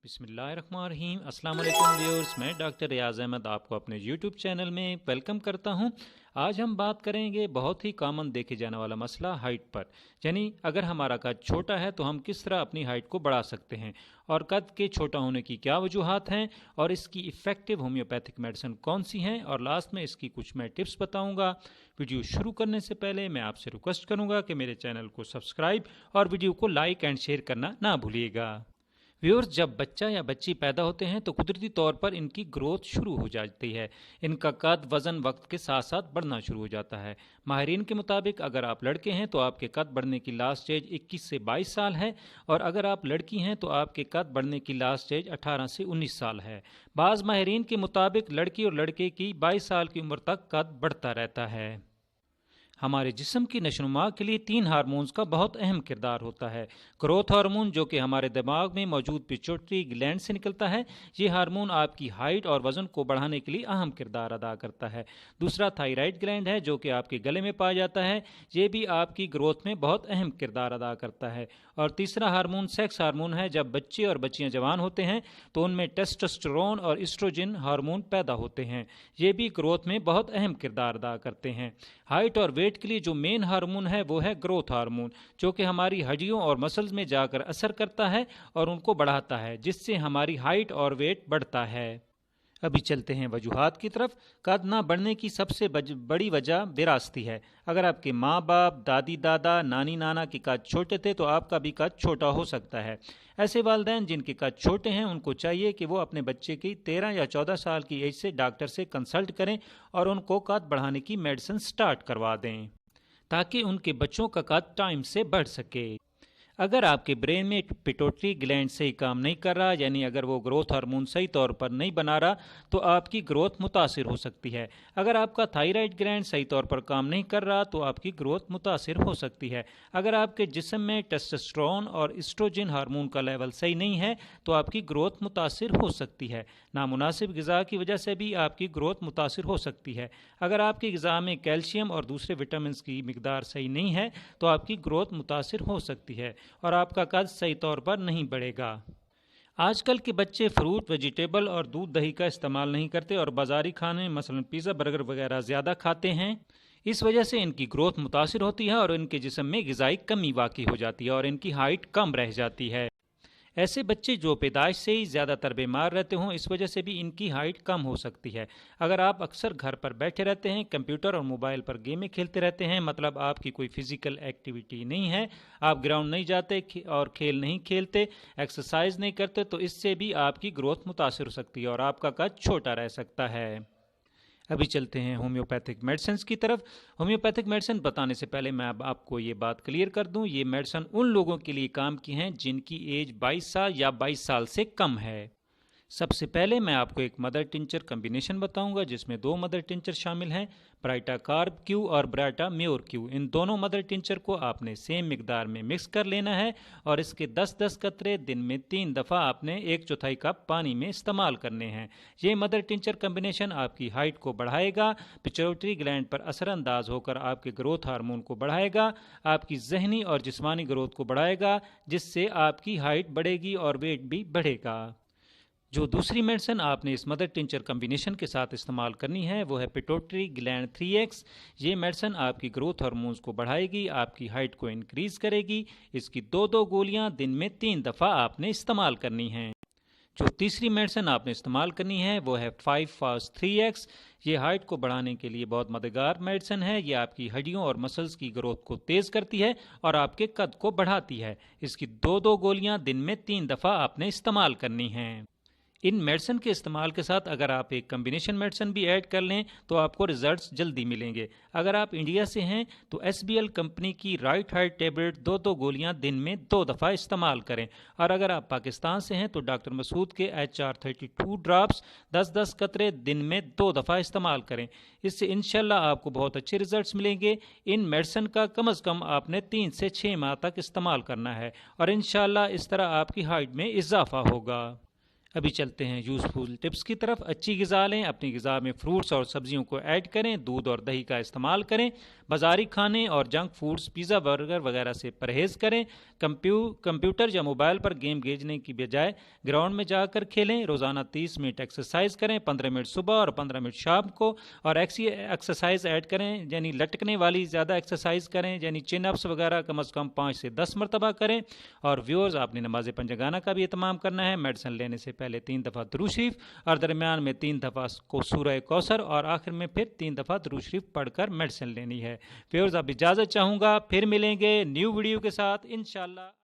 بسم اللہ الرحمن الرحیم۔ السلام علیکم ویورز، میں ڈاکٹر ریاض احمد آپ کو اپنے یوٹیوب چینل میں ویلکم کرتا ہوں۔ آج ہم بات کریں گے بہت ہی کامن دیکھے جانے والا مسئلہ ہائٹ پر، یعنی اگر ہمارا قد چھوٹا ہے تو ہم کس طرح اپنی ہائٹ کو بڑھا سکتے ہیں، اور قد کے چھوٹا ہونے کی کیا وجوہات ہیں، اور اس کی ایفیکٹو ہومیوپیتھک میڈیسن کون سی ہیں، اور لاسٹ میں اس کی کچھ میں ٹپس بتاؤں گا۔ ویڈیو شروع کرنے سے پہلے میں آپ سے ریکویسٹ کروں گا کہ میرے چینل کو سبسکرائب اور ویڈیو کو لائک اینڈ شیئر کرنا نہ بھولیے گا۔ ویورز، جب بچہ یا بچی پیدا ہوتے ہیں تو قدرتی طور پر ان کی گروتھ شروع ہو جاتی ہے۔ ان کا قد وزن وقت کے ساتھ ساتھ بڑھنا شروع ہو جاتا ہے۔ ماہرین کے مطابق اگر آپ لڑکے ہیں تو آپ کے قد بڑھنے کی لاسٹ ایج 21 سے 22 سال ہے، اور اگر آپ لڑکی ہیں تو آپ کے قد بڑھنے کی لاسٹ ایج 18 سے 19 سال ہے۔ بعض ماہرین کے مطابق لڑکی اور لڑکے کی 22 سال کی عمر تک قد بڑھتا رہتا ہے۔ ہمارے جسم کی نشو و نما کے لیے 3 ہارمونز کا بہت اہم کردار ہوتا ہے۔ گروتھ ہارمون، جو کہ ہمارے دماغ میں موجود پیچوٹری گلینڈ سے نکلتا ہے، یہ ہارمون آپ کی ہائٹ اور وزن کو بڑھانے کے لیے اہم کردار ادا کرتا ہے۔ دوسرا تھائرائیڈ گلینڈ ہے، جو کہ آپ کے گلے میں پایا جاتا ہے، یہ بھی آپ کی گروتھ میں بہت اہم کردار ادا کرتا ہے۔ اور تیسرا ہارمون سیکس ہارمون ہے۔ جب بچے اور بچیاں جوان ہوتے ہیں تو ان میں ٹیسٹوسٹیرون اور ایسٹروجن ہارمون پیدا ہوتے ہیں، یہ بھی گروتھ میں بہت اہم کردار ادا کرتے ہیں۔ ہائٹ اور ویٹ کے لیے جو مین ہارمون ہے وہ ہے گروتھ ہارمون، جو کہ ہماری ہڈیوں اور مسلز میں جا کر اثر کرتا ہے اور ان کو بڑھاتا ہے، جس سے ہماری ہائٹ اور ویٹ بڑھتا ہے۔ ابھی چلتے ہیں وجوہات کی طرف۔ قد نہ بڑھنے کی سب سے بڑی وجہ وراثتی ہے۔ اگر آپ کے ماں باپ، دادی دادا، نانی نانا کے قد چھوٹے تھے تو آپ کا بھی قد چھوٹا ہو سکتا ہے۔ ایسے والدین جن کے قد چھوٹے ہیں ان کو چاہیے کہ وہ اپنے بچے کی 13 یا 14 سال کی ایج سے ڈاکٹر سے کنسلٹ کریں اور ان کو قد بڑھانے کی میڈیسن سٹارٹ کروا دیں، تاکہ ان کے بچوں کا قد ٹائم سے بڑھ سکے۔ اگر آپ کے برین میں پیٹوٹری گلینڈ صحیح کام نہیں کر رہا، یعنی اگر وہ گروتھ ہارمون صحیح طور پر نہیں بنا رہا، تو آپ کی گروتھ متاثر ہو سکتی ہے۔ اگر آپ کا تھائرائیڈ گلینڈ صحیح طور پر کام نہیں کر رہا تو آپ کی گروتھ متاثر ہو سکتی ہے۔ اگر آپ کے جسم میں ٹیسٹوسٹیرون اور ایسٹروجن ہارمون کا لیول صحیح نہیں ہے تو آپ کی گروتھ متاثر ہو سکتی ہے۔ نامناسب غذا کی وجہ سے بھی آپ کی گروتھ متاثر ہو سکتی ہے۔ اگر آپ کی غذا میں کیلشیم اور دوسرے وٹامنس کی مقدار صحیح نہیں ہے تو آپ کی گروتھ متاثر ہو سکتی ہے اور آپ کا قد صحیح طور پر نہیں بڑھے گا۔ آج کل کے بچے فروٹ، ویجیٹیبل اور دودھ دہی کا استعمال نہیں کرتے اور بازاری کھانے مثلا پیزا، برگر وغیرہ زیادہ کھاتے ہیں۔ اس وجہ سے ان کی گروتھ متاثر ہوتی ہے اور ان کے جسم میں غذائی کمی واقع ہو جاتی ہے اور ان کی ہائٹ کم رہ جاتی ہے۔ ایسے بچے جو پیدائش سے ہی زیادہ تر بیمار رہتے ہوں، اس وجہ سے بھی ان کی ہائٹ کم ہو سکتی ہے۔ اگر آپ اکثر گھر پر بیٹھے رہتے ہیں، کمپیوٹر اور موبائل پر گیمیں کھیلتے رہتے ہیں، مطلب آپ کی کوئی فزیکل ایکٹیویٹی نہیں ہے، آپ گراؤنڈ نہیں جاتے اور کھیل نہیں کھیلتے، ایکسرسائز نہیں کرتے، تو اس سے بھی آپ کی گروتھ متاثر ہو سکتی ہے اور آپ کا قد چھوٹا رہ سکتا ہے۔ ابھی چلتے ہیں ہومیوپیتھک میڈیسنز کی طرف۔ ہومیوپیتھک میڈیسن بتانے سے پہلے میں اب آپ کو یہ بات کلیئر کر دوں، یہ میڈیسن ان لوگوں کے لیے کام کی ہیں جن کی ایج 22 سال یا 22 سال سے کم ہے۔ سب سے پہلے میں آپ کو ایک مدر ٹنچر کمبینیشن بتاؤں گا جس میں 2 مدر ٹنچر شامل ہیں، برائٹا کارب کیو اور برائٹا میور کیو۔ ان دونوں مدر ٹنچر کو آپ نے سیم مقدار میں مکس کر لینا ہے اور اس کے 10-10 قطرے دن میں 3 دفعہ آپ نے 1/4 کپ پانی میں استعمال کرنے ہیں۔ یہ مدر ٹنچر کمبینیشن آپ کی ہائٹ کو بڑھائے گا، پیچوٹری گلینڈ پر اثر انداز ہو کر آپ کے گروتھ ہارمون کو بڑھائے گا، آپ کی ذہنی اور جسمانی گروتھ کو بڑھائے گا، جس سے آپ کی ہائٹ بڑھے گی اور ویٹ بھی بڑھے گا۔ جو دوسری میڈیسن آپ نے اس مدر ٹنچر کمبینیشن کے ساتھ استعمال کرنی ہے وہ ہے پیٹوٹری گلینڈ 3X۔ یہ میڈیسن آپ کی گروتھ ہارمونز کو بڑھائے گی، آپ کی ہائٹ کو انکریز کرے گی۔ اس کی 2 گولیاں دن میں 3 دفعہ آپ نے استعمال کرنی ہیں۔ جو تیسری میڈیسن آپ نے استعمال کرنی ہے وہ ہے 5-FAST-3X۔ یہ ہائٹ کو بڑھانے کے لیے بہت مددگار میڈیسن ہے۔ یہ آپ کی ہڈیوں اور مسلز کی گروتھ کو تیز کرتی ہے اور آپ کے قد کو بڑھاتی ہے۔ اس کی 2 گولیاں دن میں 3 دفعہ آپ نے استعمال کرنی ہیں۔ ان میڈیسن کے استعمال کے ساتھ اگر آپ ایک کمبینیشن میڈیسن بھی ایڈ کر لیں تو آپ کو ریزلٹس جلدی ملیں گے۔ اگر آپ انڈیا سے ہیں تو SBL کمپنی کی رائٹ ہائٹ ٹیبلٹ 2 گولیاں دن میں 2 دفعہ استعمال کریں، اور اگر آپ پاکستان سے ہیں تو ڈاکٹر مسعود کے HR32 ڈراپس 10-10 قطرے دن میں 2 دفعہ استعمال کریں۔ اس سے انشاءاللہ آپ کو بہت اچھے ریزلٹس ملیں گے۔ ان میڈیسن کا کم از کم آپ نے 3 سے 6 ماہ تک استعمال کرنا ہے اور انشاءاللہ اس طرح آپ کی ہائٹ میں اضافہ ہوگا۔ ابھی چلتے ہیں یوزفل ٹپس کی طرف۔ اچھی غذا لیں، اپنی غذا میں فروٹس اور سبزیوں کو ایڈ کریں، دودھ اور دہی کا استعمال کریں، بازاری کھانے اور جنک فوڈز، پیزا، برگر وغیرہ سے پرہیز کریں۔ کمپیوٹر یا موبائل پر گیم کھیلنے کی بجائے گراؤنڈ میں جا کر کھیلیں۔ روزانہ 30 منٹ ایکسرسائز کریں، 15 منٹ صبح اور 15 منٹ شام کو، اور ایکسرسائز ایڈ کریں، یعنی لٹکنے والی زیادہ ایکسرسائز کریں، یعنی چن اپس وغیرہ کم از کم 5 سے 10 مرتبہ کریں۔ اور ویورز، آپ نے نماز پنجگانہ کا بھی اہتمام کرنا ہے۔ میڈیسن لینے سے پہلے 3 دفعہ درود شریف، اور درمیان میں 3 دفعہ کو سورہ کوثر، اور آخر میں پھر 3 دفعہ درود شریف پڑھ کر میڈیسن لینی ہے۔ ویورز، اب اجازت چاہوں گا، پھر ملیں گے نیو ویڈیو کے ساتھ انشاءاللہ۔